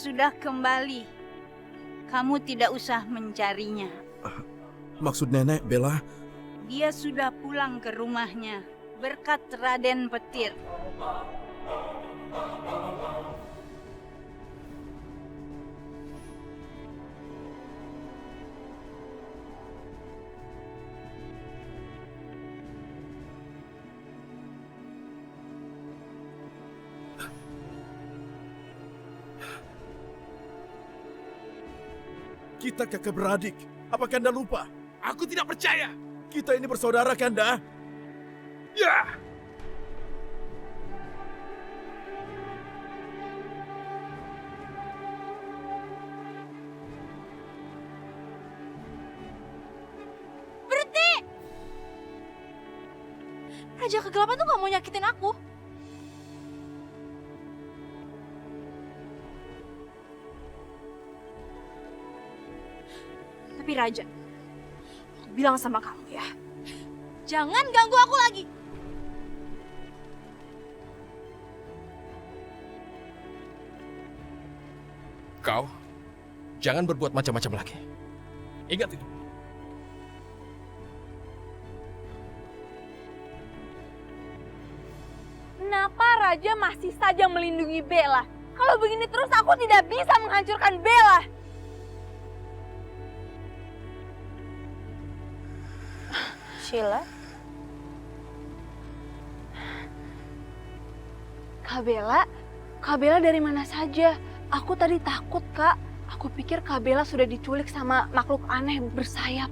sudah kembali. Kamu tidak usah mencarinya. Maksud nenek, Bella? Dia sudah pulang ke rumahnya berkat Raden Petir. Kita kakak beradik. Apa Kanda lupa? Aku tidak percaya. Kita ini bersaudara, Kanda. Ya! Berhenti! Raja Kegelapan tuh gak mau nyakitin aku. Tapi Raja, aku bilang sama kamu ya, jangan ganggu aku lagi. Kau jangan berbuat macam-macam lagi. Ingat itu. Kenapa Raja masih saja melindungi Bella? Kalau begini terus aku tidak bisa menghancurkan Bella. Sheila? Kak Bella dari mana saja? Aku tadi takut, Kak. Aku pikir Kak Bella sudah diculik sama makhluk aneh bersayap.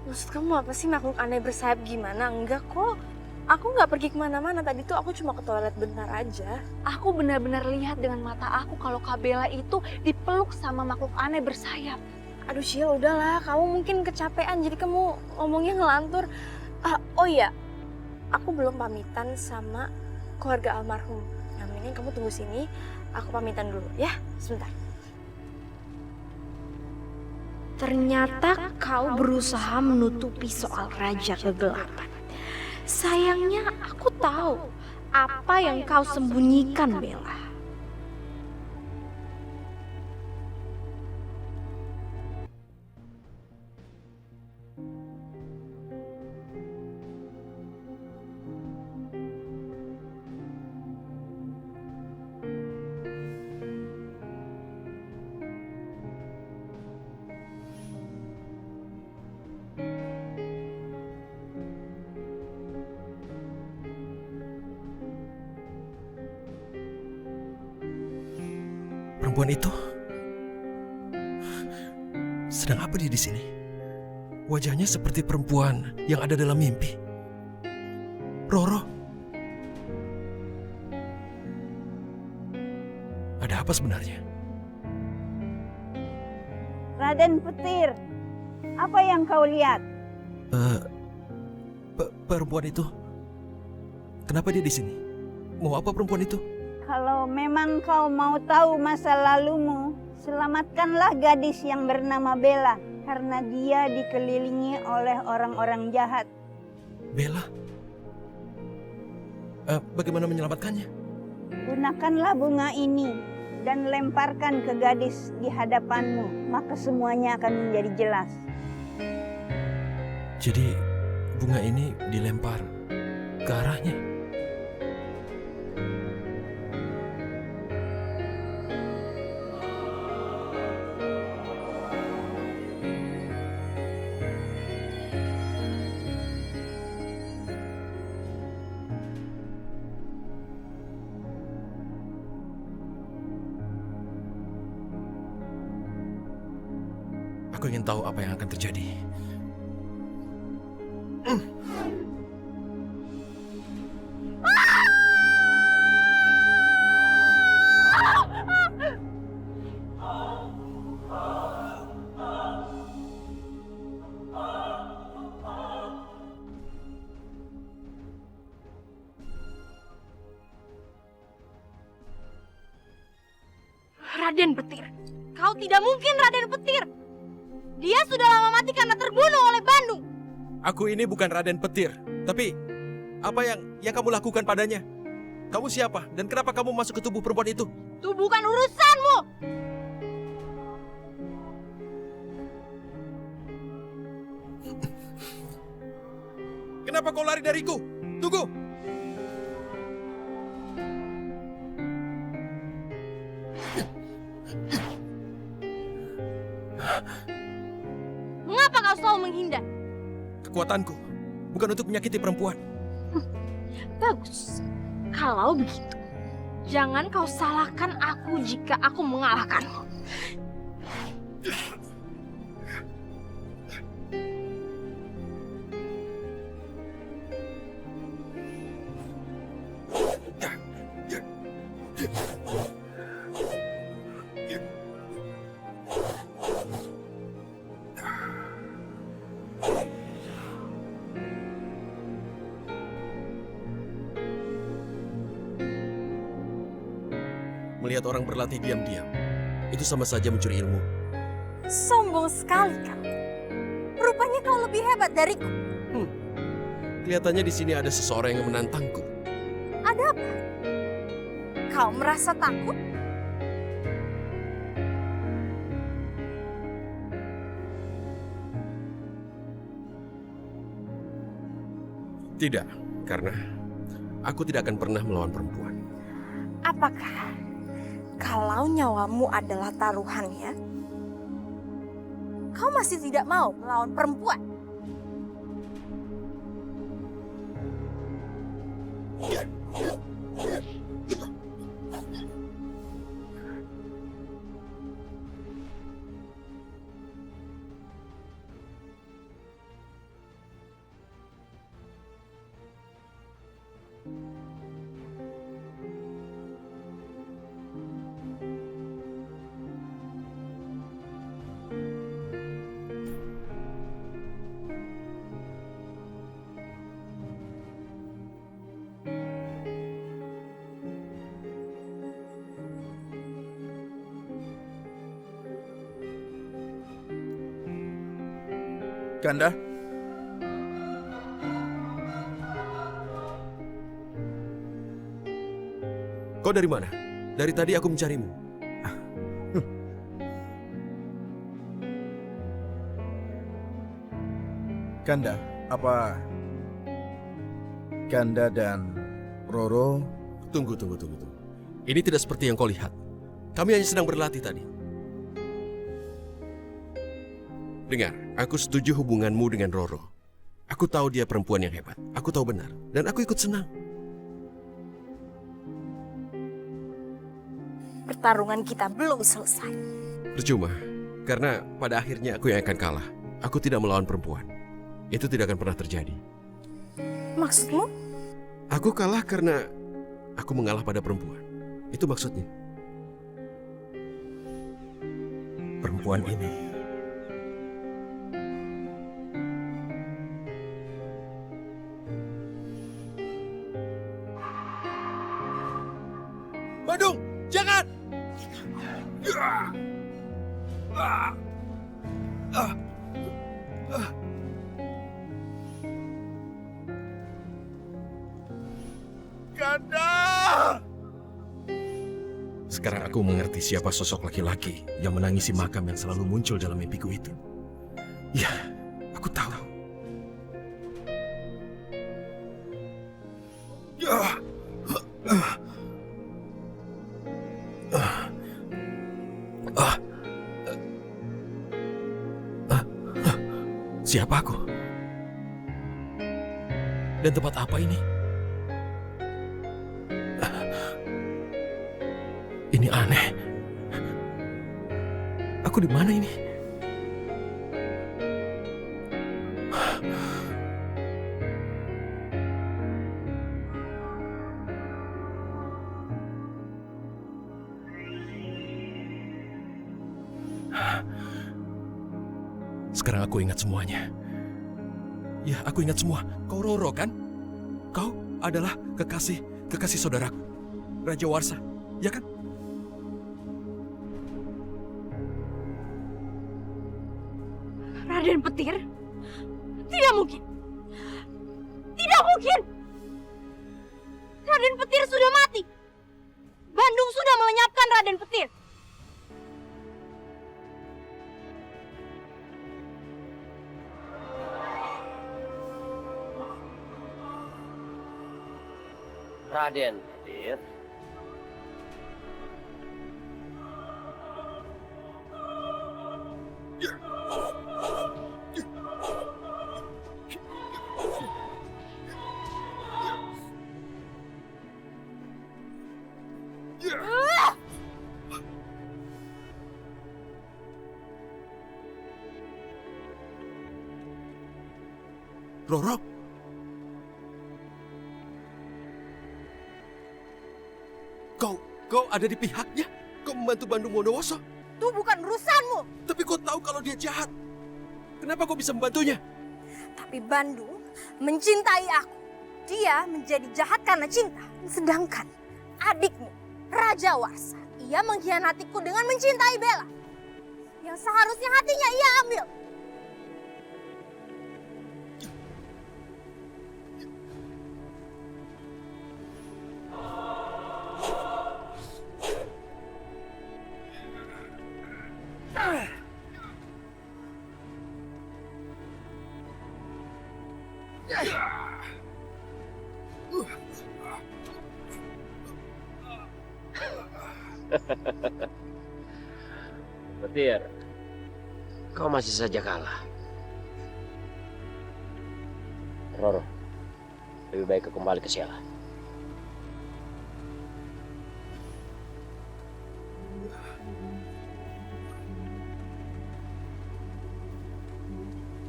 Maksud kamu apa sih makhluk aneh bersayap gimana? Enggak kok. Aku nggak pergi kemana-mana. Tadi tuh aku cuma ke toilet bentar aja. Aku benar-benar lihat dengan mata aku kalau Kak Bella itu dipeluk sama makhluk aneh bersayap. Aduh Sheila, udahlah. Kamu mungkin kecapean jadi kamu ngomongnya ngelantur. Oh iya, aku belum pamitan sama keluarga almarhum. Yang mending kamu tunggu sini. Aku pamitan dulu ya, sebentar. Ternyata kau berusaha menutupi soal Raja Kegelapan. Sayangnya aku tahu apa yang kau sembunyikan, Bella. Perempuan itu sedang apa dia di sini? Wajahnya seperti perempuan yang ada dalam mimpi. Roro. Ada apa sebenarnya? Raden Petir, apa yang kau lihat? Perempuan itu. Kenapa dia di sini? Mau apa perempuan itu? Kalau memang kau mau tahu masa lalumu, selamatkanlah gadis yang bernama Bella, karena dia dikelilingi oleh orang-orang jahat. Bella? Bagaimana menyelamatkannya? Gunakanlah bunga ini dan lemparkan ke gadis di hadapanmu, maka semuanya akan menjadi jelas. Jadi bunga ini dilempar ke arahnya? Aku ingin tahu apa yang akan terjadi. Raden Petir, kau tidak mungkin Raden Petir. Dia sudah lama mati karena terbunuh oleh Bandung. Aku ini bukan Raden Petir, tapi apa yang kamu lakukan padanya? Kamu siapa? Dan kenapa kamu masuk ke tubuh perempuan itu? Itu bukan urusanmu. Kenapa kau lari dariku? Tunggu! Mengapa kau selalu menghindar? Kekuatanku bukan untuk menyakiti perempuan. Bagus. Kalau begitu, jangan kau salahkan aku jika aku mengalahkanmu. Melihat orang berlatih diam-diam, itu sama saja mencuri ilmu. Sombong sekali kau. Rupanya kau lebih hebat dariku. Kelihatannya di sini ada seseorang yang menantangku. Ada apa? Kau merasa takut? Tidak, karena aku tidak akan pernah melawan perempuan. Apakah kalau nyawamu adalah taruhannya, kau masih tidak mau melawan perempuan? Kanda, Kau dari mana? Dari tadi aku mencarimu. Kanda, apa Kanda dan Roro? Tunggu. Ini tidak seperti yang kau lihat. Kami hanya sedang berlatih tadi. Dengar, aku setuju hubunganmu dengan Roro. Aku tahu dia perempuan yang hebat. Aku tahu benar. Dan aku ikut senang. Pertarungan kita belum selesai. Percuma, karena pada akhirnya aku yang akan kalah. Aku tidak melawan perempuan. Itu tidak akan pernah terjadi. Maksudmu? Aku kalah karena aku mengalah pada perempuan. Itu maksudnya. Perempuan ini Bandung, jangan! Kanda! Sekarang aku mengerti siapa sosok laki-laki yang menangisi makam yang selalu muncul dalam mimpiku itu. Ya, aku tahu. Siapa aku? Dan tempat apa ini? Ini aneh. Aku di mana ini? Sekarang aku ingat semuanya. Ya, aku ingat semua. Kau Roro kan? Kau adalah kekasih saudaraku, Raja Warsa, ya kan? Raden Petir? Tidak mungkin. Tidak mungkin. Raden Petir sudah mati. Bandung sudah melenyapkan Raden Petir. Raden Petir. Roro? Kau ada di pihaknya? Kau membantu Bandung Bondowoso? Itu bukan urusanmu. Tapi kau tahu kalau dia jahat. Kenapa kau bisa membantunya? Tapi Bandung mencintai aku. Dia menjadi jahat karena cinta. Sedangkan adikmu, Raja Warsa, ia mengkhianatiku dengan mencintai Bella. Yang seharusnya hatinya ia ambil. Petir, kau masih saja kalah. Roro, lebih baik kau kembali ke Sheila.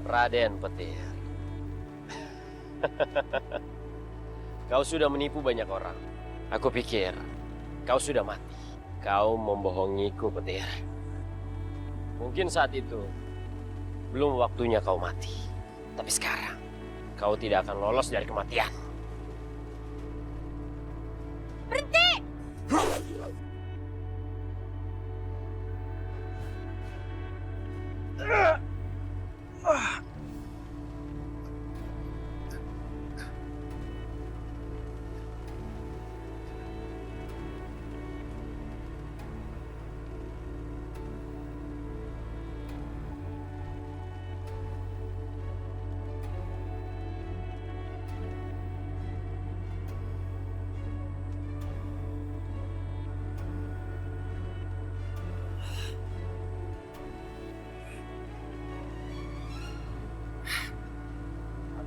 Raden Petir. Kau sudah menipu banyak orang. Aku pikir kau sudah mati. Kau membohongiku, Petir. Mungkin saat itu belum waktunya kau mati. Tapi sekarang kau tidak akan lolos dari kematian. Berhenti!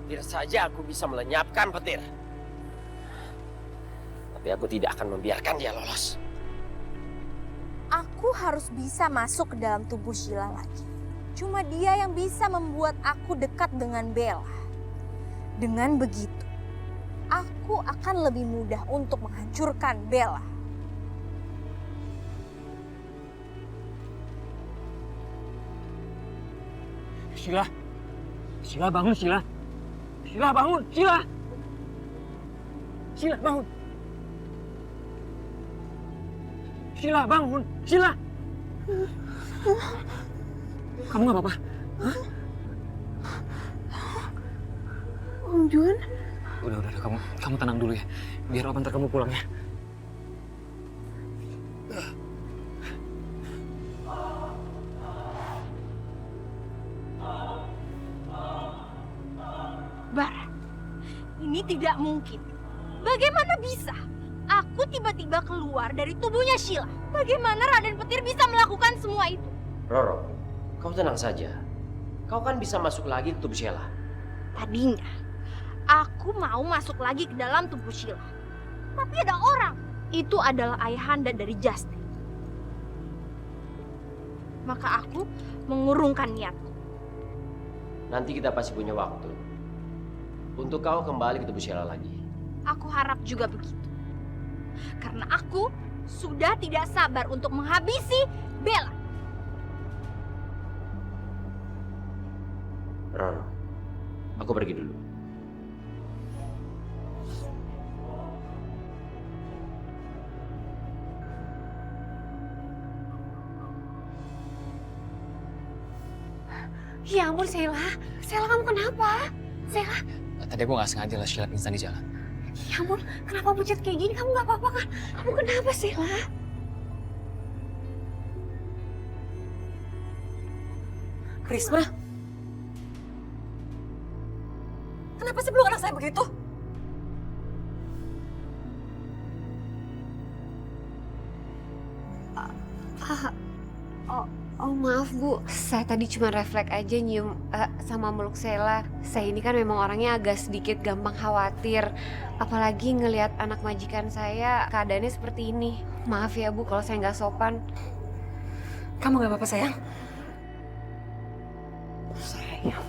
Hampir saja aku bisa melenyapkan Petir. Tapi aku tidak akan membiarkan dia lolos. Aku harus bisa masuk ke dalam tubuh Sheila lagi. Cuma dia yang bisa membuat aku dekat dengan Bella. Dengan begitu, aku akan lebih mudah untuk menghancurkan Bella. Sheila. Sheila bangun, Sheila. Sheila bangun, Sheila. Sheila bangun. Sheila bangun, Sheila. Kamu nggak apa-apa? Hah? Om Juan? Udah, kamu tenang dulu ya. Biar Om antar kamu pulang ya. Bara, ini tidak mungkin. Bagaimana bisa? Aku tiba-tiba keluar dari tubuhnya Sheila. Bagaimana Raden Petir bisa melakukan semua itu? Roro, kau tenang saja. Kau kan bisa masuk lagi ke tubuh Sheila. Tadinya, aku mau masuk lagi ke dalam tubuh Sheila. Tapi ada orang. Itu adalah ayahanda dari Justin. Maka aku mengurungkan niatku. Nanti kita pasti punya waktu untuk kau kembali ke tubuh Sheila lagi. Aku harap juga begitu. Karena aku sudah tidak sabar untuk menghabisi Bella. Roro, aku pergi dulu. Ya ampun Sheila. Sheila kamu kenapa? Sheila. Tadi aku nggak sengaja lah Sheila pingsan di jalan. Ya ampun, kenapa pucat kayak gini? Kamu gak apa-apa kan? Kamu kenapa sih, lah? Risma, kenapa sih peluk anak saya begitu? Oh maaf Bu, saya tadi cuma refleks aja nyium sama meluk Sheila. Saya ini kan memang orangnya agak sedikit gampang khawatir. Apalagi ngelihat anak majikan saya keadaannya seperti ini. Maaf ya Bu kalau saya nggak sopan. Kamu gak apa-apa sayang? Sayang.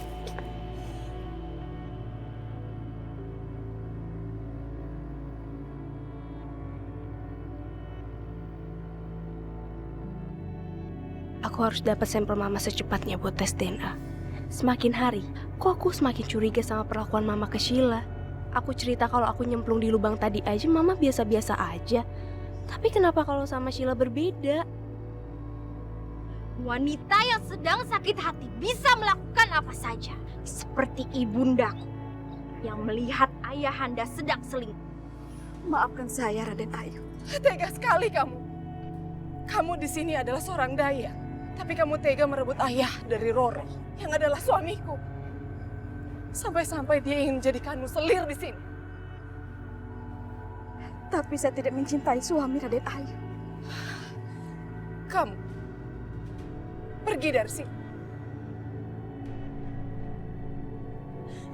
Aku harus dapat sampel mama secepatnya buat tes DNA. Semakin hari, kok aku semakin curiga sama perlakuan mama ke Sheila. Aku cerita kalau aku nyemplung di lubang tadi aja, mama biasa-biasa aja. Tapi kenapa kalau sama Sheila berbeda? Wanita yang sedang sakit hati bisa melakukan apa saja. Seperti ibundaku yang melihat ayahanda sedang selingkuh. Maafkan saya, Raden Ayu. Tega sekali kamu. Kamu di sini adalah seorang daya. Tapi kamu tega merebut ayah dari Roro yang adalah suamiku. Sampai-sampai dia ingin menjadikanmu selir di sini. Tapi saya tidak mencintai suami Raden Ayu. Kamu pergi dari sini.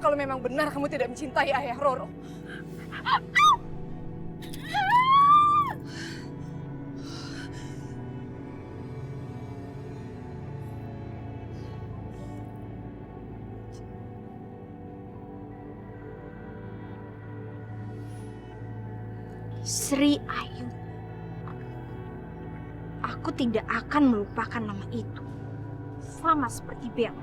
Kalau memang benar kamu tidak mencintai ayah Roro. Sri Ayu. Aku tidak akan melupakan nama itu. Sama seperti Bella.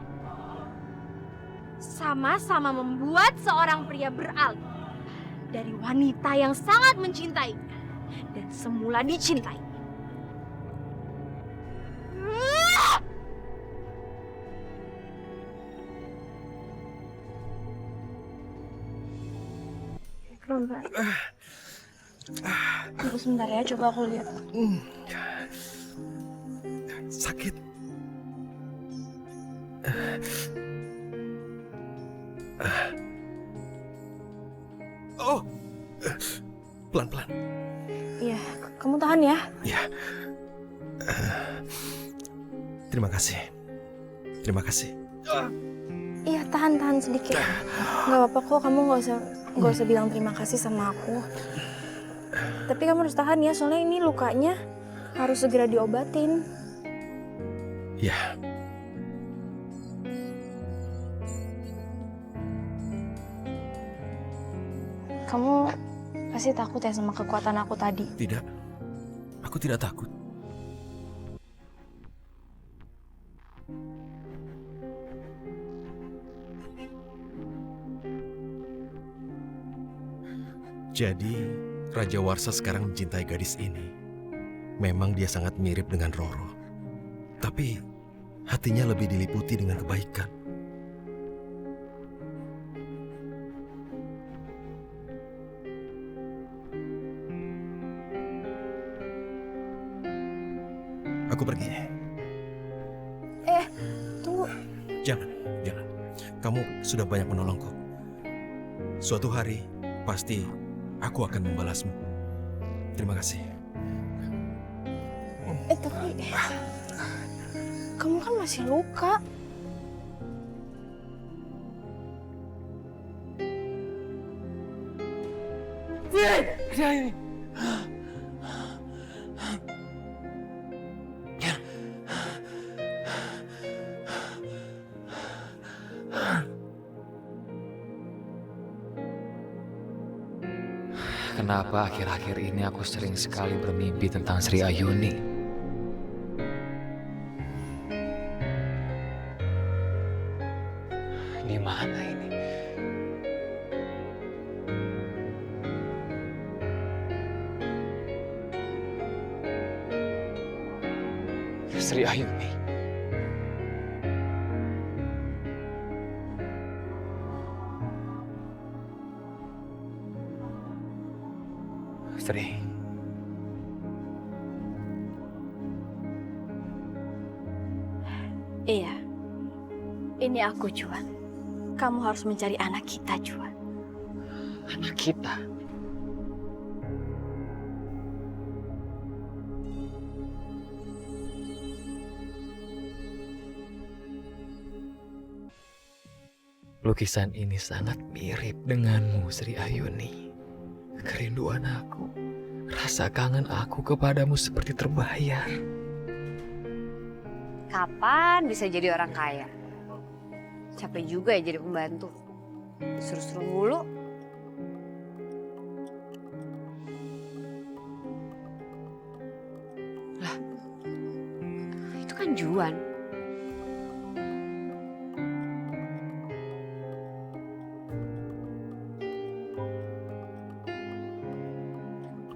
Sama-sama membuat seorang pria beralih dari wanita yang sangat mencintainya dan semula dicintai. Tunggu sebentar ya, coba aku lihat. Sakit. Oh, pelan-pelan. Iya, kamu tahan ya. Ya. Terima kasih. Terima kasih. Iya, tahan sedikit. Gak apa-apa kok, kamu gak usah bilang terima kasih sama aku. Tapi kamu harus tahan ya, soalnya ini lukanya harus segera diobatin. Ya. Kamu pasti takut ya sama kekuatan aku tadi? Tidak. Aku tidak takut. Jadi, Raja Warsa sekarang mencintai gadis ini. Memang dia sangat mirip dengan Roro. Tapi, hatinya lebih diliputi dengan kebaikan. Aku pergi. Tunggu. Jangan. Kamu sudah banyak menolongku. Suatu hari, pasti aku akan membalasmu. Terima kasih. Tapi kamu kan masih luka. Kenapa akhir-akhir ini aku sering sekali bermimpi tentang Sri Ayuni? Di mana ini? Sri Ayuni. Iya, ini aku Juan. Kamu harus mencari anak kita, Juan. Anak kita. Lukisan ini sangat mirip denganmu, Sri Ayuni. Kerinduan aku, rasa kangen aku kepadamu seperti terbayar. Kapan bisa jadi orang kaya? Capek juga ya jadi pembantu. Suruh-suruh mulu. Lah, itu kan Juan.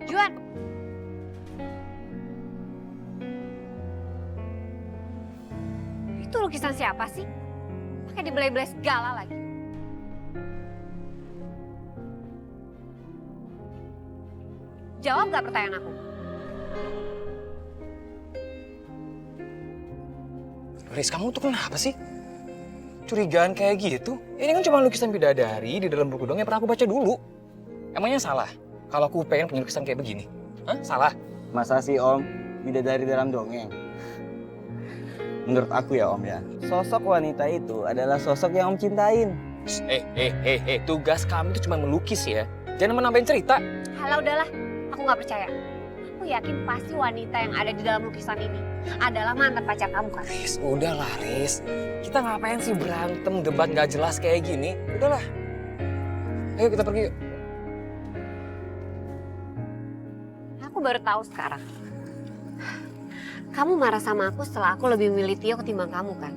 Juan. Itu lukisan siapa sih? Pakai dibelai-belai segala lagi. Jawab gak pertanyaan aku? Riz, kamu tuh kenapa sih? Curigaan kayak gitu? Ini kan cuma lukisan bidadari di dalam buku dong yang pernah aku baca dulu. Emangnya salah kalau aku pengen punya lukisan kayak begini? Hah? Salah? Masa sih Om, bidadari dalam dongeng? Menurut aku ya Om ya, sosok wanita itu adalah sosok yang Om cintain. Tugas kami itu cuma melukis ya. Jangan menambahin cerita. Halah udahlah, aku gak percaya. Aku yakin pasti wanita yang ada di dalam lukisan ini adalah mantan pacar kamu kan? Riz, udahlah Riz. Kita ngapain sih berantem, debat gak jelas kayak gini? Udahlah. Ayo kita pergi yuk. Aku baru tahu sekarang. Kamu marah sama aku setelah aku lebih memilih Tio ketimbang kamu kan?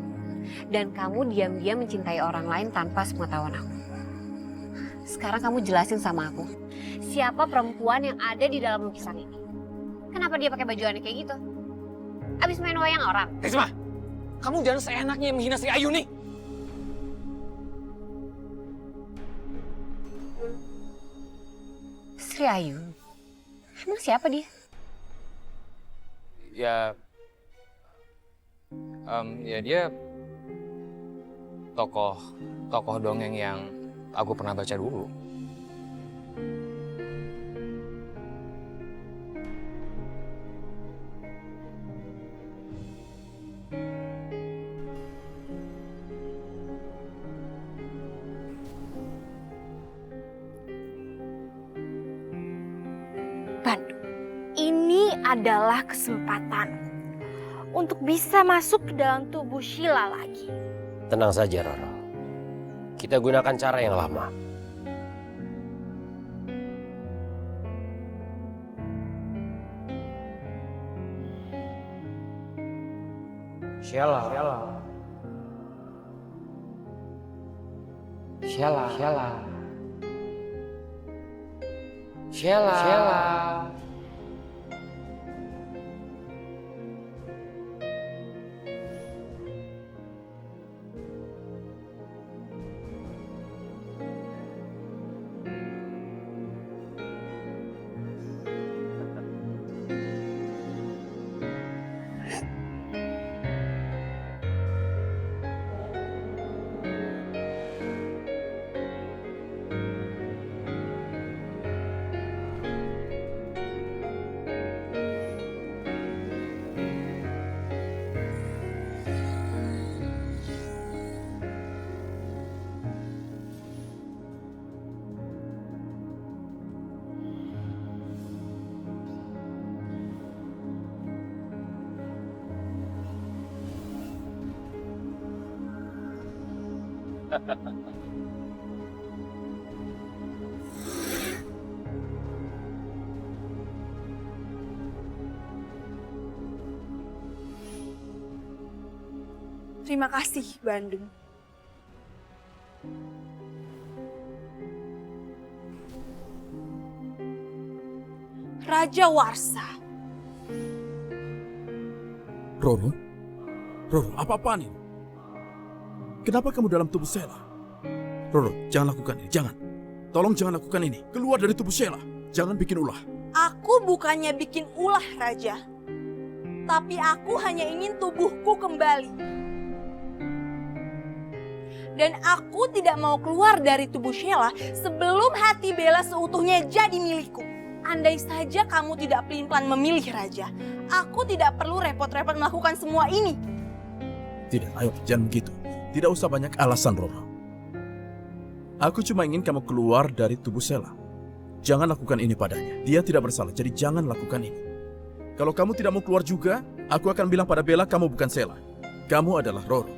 Dan kamu diam-diam mencintai orang lain tanpa sepengetahuan aku. Sekarang kamu jelasin sama aku, siapa perempuan yang ada di dalam lukisan ini? Kenapa dia pakai baju aneh kayak gitu? Abis main wayang orang? Risma, kamu jangan seenaknya menghina Sri Ayuni. Sri Ayu? Emang siapa dia? Ya dia tokoh dongeng yang aku pernah baca dulu. Bandu, ini adalah kesempatan untuk bisa masuk ke dalam tubuh Sheila lagi. Tenang saja, Roro. Kita gunakan cara yang lama. Sheila. Terima kasih, Bandung. Raja Warsa. Roro? Roro, apa-apaan ini? Kenapa kamu dalam tubuh Sheila? Roro, jangan lakukan ini, jangan. Tolong jangan lakukan ini. Keluar dari tubuh Sheila. Jangan bikin ulah. Aku bukannya bikin ulah, Raja. Tapi aku hanya ingin tubuhku kembali. Dan aku tidak mau keluar dari tubuh Sheila sebelum hati Bella seutuhnya jadi milikku. Andai saja kamu tidak pelin-pelan memilih Raja, aku tidak perlu repot-repot melakukan semua ini. Tidak, ayo jangan begitu. Tidak usah banyak alasan, Roro. Aku cuma ingin kamu keluar dari tubuh Sheila. Jangan lakukan ini padanya. Dia tidak bersalah, jadi jangan lakukan ini. Kalau kamu tidak mau keluar juga, aku akan bilang pada Bella kamu bukan Sheila. Kamu adalah Roro.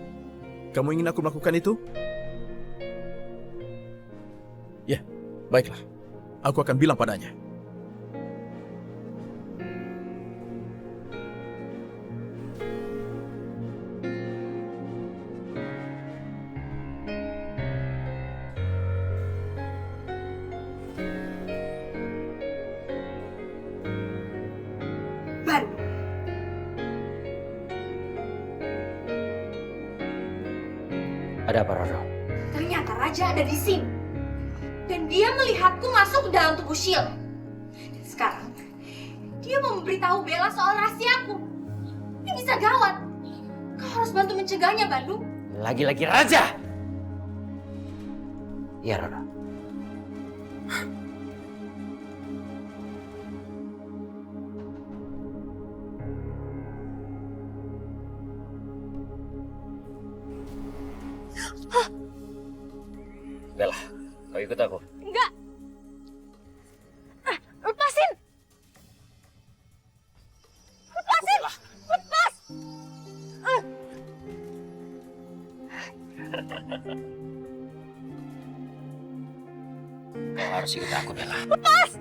Kamu ingin aku melakukan itu? Ya, baiklah. Aku akan bilang padanya. Ada apa, Roro? Ternyata Raja ada di sini. Dan dia melihatku masuk ke dalam tubuh Sheila. Dan sekarang, dia mau memberitahu Bella soal rahasiaku. Ini bisa gawat. Kau harus bantu mencegahnya, Bandung. Lagi-lagi Raja! Ya, Roro. Bella, kau ikut aku. Enggak. Lepasin. Lepasin. Lepas. Kau harus ikut aku, Bella. Lepas.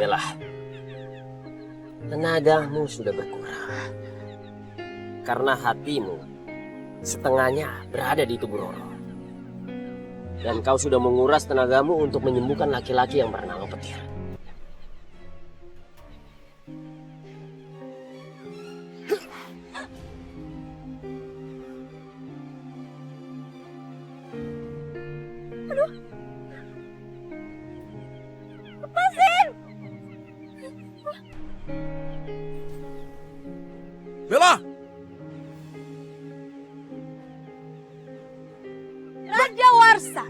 Bella, tenagamu sudah berkurang. Karena hatimu setengahnya berada di tubuh Roro. Dan kau sudah menguras tenagamu untuk menyembuhkan laki-laki yang bernama Petir. Bella! Raja Warsa.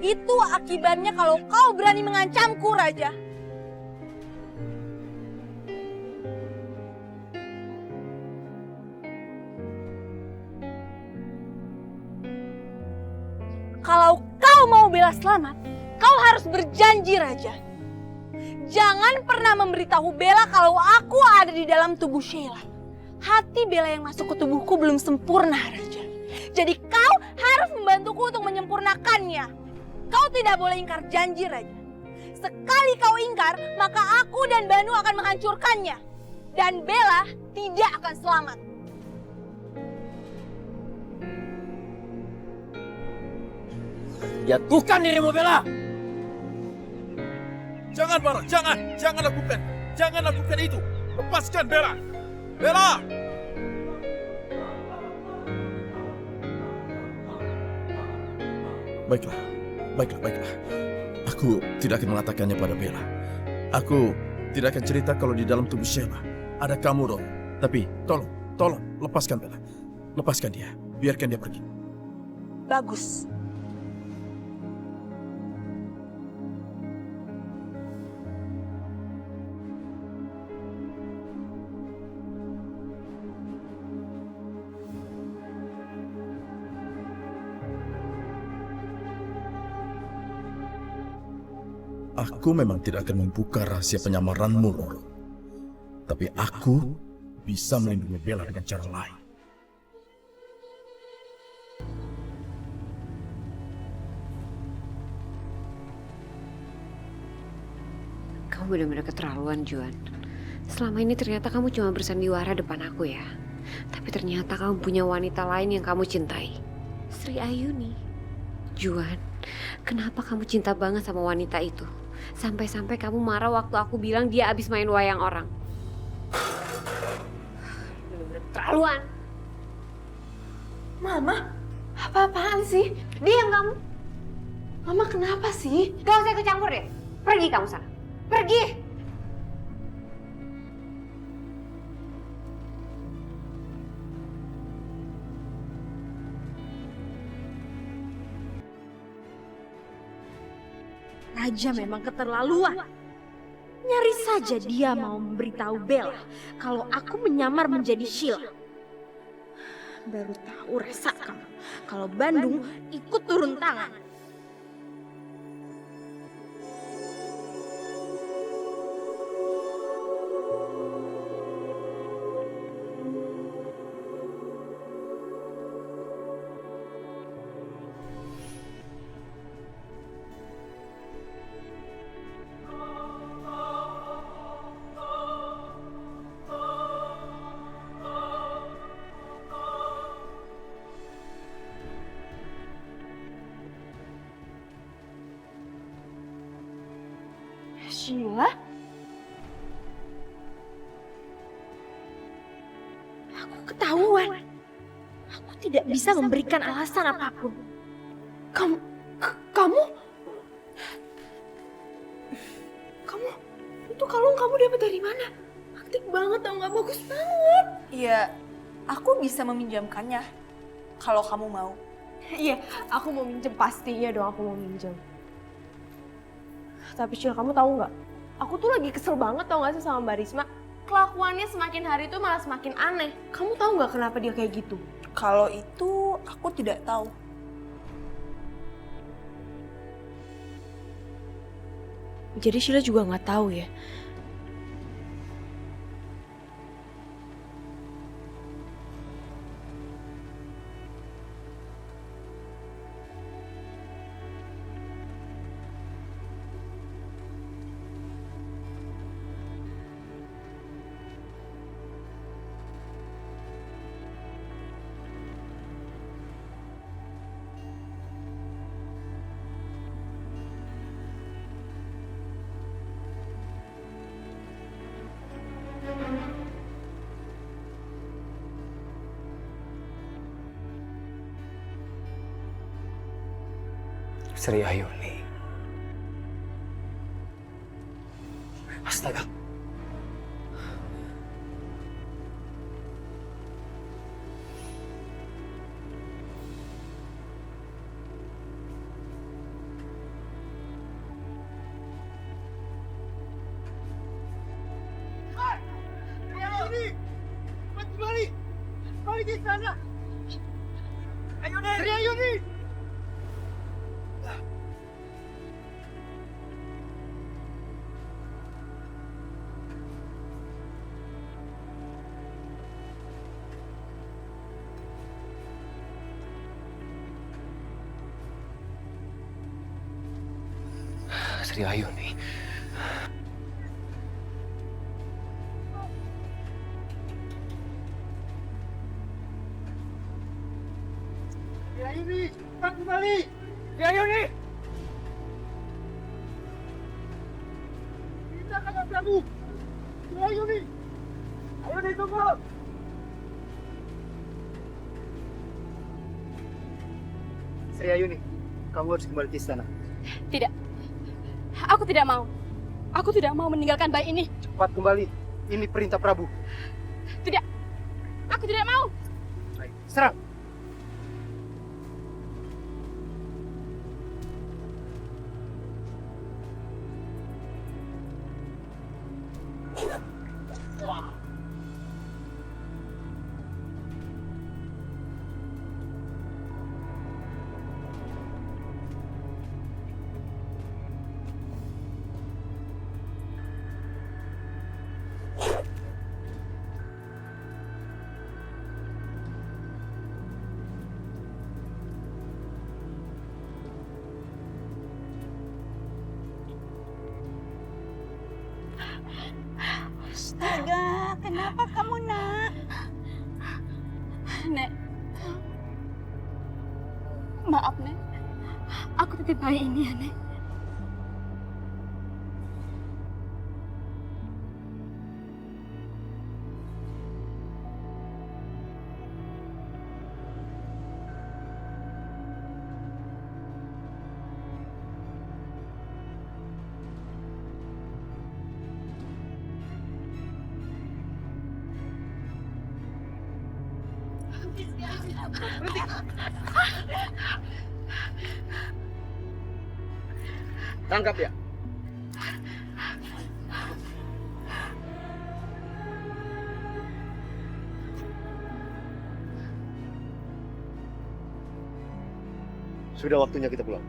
Itu akibatnya kalau kau berani mengancamku, Raja. Kalau kau mau Bella selamat, kau harus berjanji, Raja. Jangan pernah memberitahu Bella kalau aku ada di dalam tubuh Sheila. Hati Bella yang masuk ke tubuhku belum sempurna, Raja. Jadi kau harus membantuku untuk menyempurnakannya. Kau tidak boleh ingkar janji, Raja. Sekali kau ingkar, maka aku dan Banu akan menghancurkannya. Dan Bella tidak akan selamat. Jatuhkan dirimu, Bella! Jangan, Bara, jangan lakukan. Jangan lakukan itu. Lepaskan Bella. Bella! Baiklah. Aku tidak akan mengatakannya pada Bella. Aku tidak akan cerita kalau di dalam tubuh Sheila ada kamu, Roro. Tapi tolong, lepaskan Bella. Lepaskan dia. Biarkan dia pergi. Bagus. Aku memang tidak akan membuka rahasia penyamaranmu, Roro. Tapi aku bisa melindungi Bella dengan cara lain. Kamu benar-benar keterlaluan, Juan. Selama ini ternyata kamu cuma bersandiwara depan aku ya. Tapi ternyata kamu punya wanita lain yang kamu cintai. Sri Ayuni. Juan, kenapa kamu cinta banget sama wanita itu? Sampai-sampai kamu marah waktu aku bilang dia abis main wayang orang. Benar-benar keterlaluan. Mama, Apa-apaan sih? Diam kamu. Mama kenapa sih? Gak usah ikut campur deh. Pergi kamu sana. Pergi. Raja memang keterlaluan. Nyaris saja dia mau memberitahu Bella kalau aku menyamar menjadi Sheila. Baru tahu rasa kamu kalau Bandung ikut turun tangan. Sheila? Aku ketahuan. Aku tidak bisa memberikan alasan apapun. Kamu? Itu kalung kamu dapat dari mana? Aktif banget tau nggak, bagus banget. Iya, aku bisa meminjamkannya kalau kamu mau. Iya, aku mau minjem, pastinya dong aku mau minjem. Tapi Sheila, kamu tahu nggak? Aku tuh lagi kesel banget tau nggak sih sama Mbak Risma. Kelakuannya semakin hari tuh malah semakin aneh. Kamu tahu nggak kenapa dia kayak gitu? Kalau itu aku tidak tahu. Jadi Sheila juga nggak tahu ya? Sri Ayuni. Astaga. Sri Ayuni. Sri Ayuni, cepat kembali! Sri Ayuni! Kita kakak Prabu! Sri Ayuni! Ayuni tunggu! Sri Ayuni, kamu harus kembali ke istana. Tidak. Aku tidak mau. Aku tidak mau meninggalkan bayi ini. Cepat kembali. Ini perintah Prabu. Tidak. Aku tidak mau. Baik, serang! Astaga, kenapa kamu, Nak? Nek. Maaf, Nek. Aku titip bayi ini ya, Nek. Tangkap ya. Sudah waktunya kita pulang.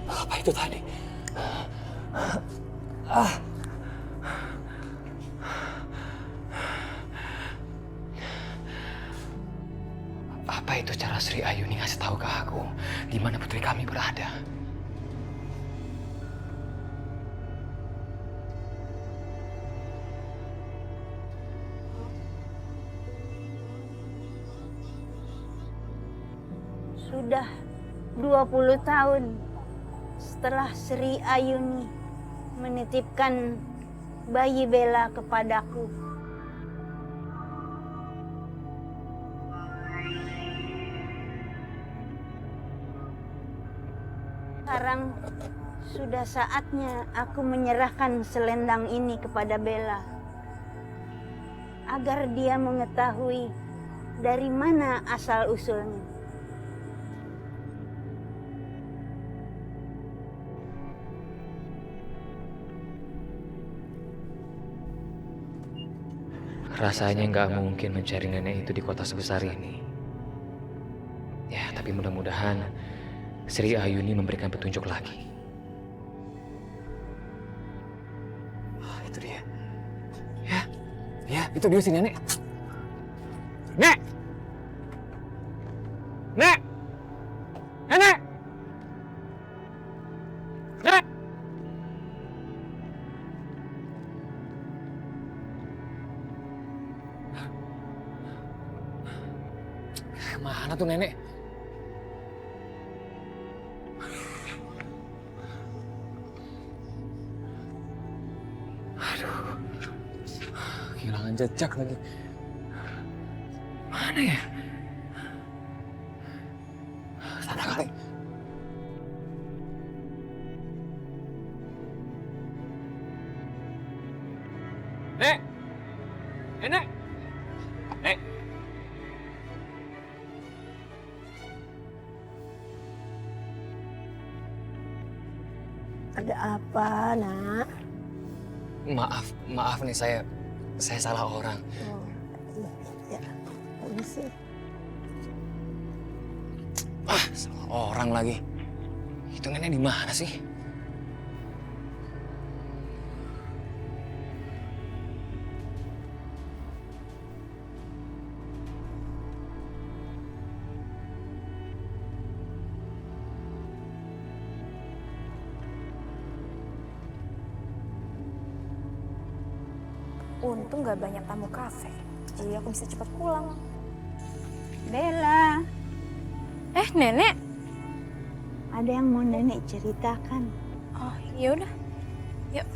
Apa itu tadi? Apa itu cara Sri Ayuni ngasih tahu ke aku di mana putri kami berada? Sudah 20 tahun setelah Sri Ayuni menitipkan bayi Bella kepadaku. Sekarang sudah saatnya aku menyerahkan selendang ini kepada Bella agar dia mengetahui dari mana asal-usulnya. Rasanya nggak mungkin mencari nenek itu di kota sebesar ini. Ya, tapi mudah-mudahan Sri Ayuni memberikan petunjuk lagi. Itu dia. Ya, itu dia si nenek. Nek! Nek! Nenek! Nek! Kemana tuh nenek? Aduh, kehilangan jejak lagi. Mana ya? Sana kali. Nek! Nek! Nek! Ada apa, Nak? Maaf nih, saya salah orang. Oh, ya, permisi. Salah orang lagi. Itu nenek di mana sih? Untung gak banyak tamu kafe, jadi aku bisa cepat pulang. Bella, Nenek? ada yang mau nenek ceritakan. Oh, ya udah. Yuk.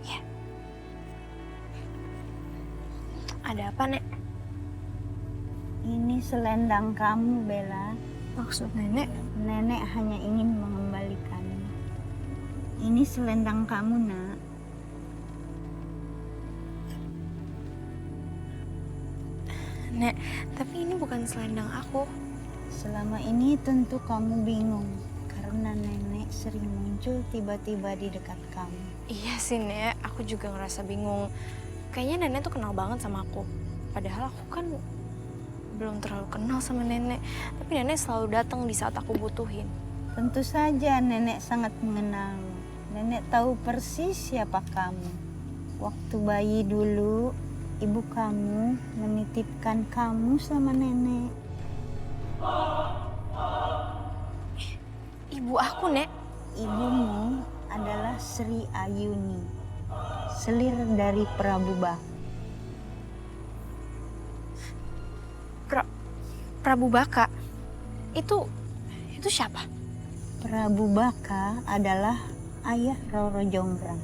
Ya. Ada apa, Nek? Ini selendang kamu, Bella. Maksud nenek? Nenek hanya ingin mengembalikannya. Ini selendang kamu, Nak. Nek, tapi ini bukan selendang aku. Selama ini tentu kamu bingung karena nenek sering muncul tiba-tiba di dekat kamu. Iya sih, Nek. Aku juga ngerasa bingung. Kayaknya nenek tuh kenal banget sama aku. Padahal aku kan belum terlalu kenal sama nenek. Tapi nenek selalu datang di saat aku butuhin. Tentu saja nenek sangat mengenalmu. Nenek tahu persis siapa kamu. Waktu bayi dulu, ibu kamu menitipkan kamu sama nenek. Ibu aku, Nek? Ibumu adalah Sri Ayuni, selir dari Prabu Baka. Prabu Baka? Itu siapa? Prabu Baka adalah ayah Roro Jonggrang.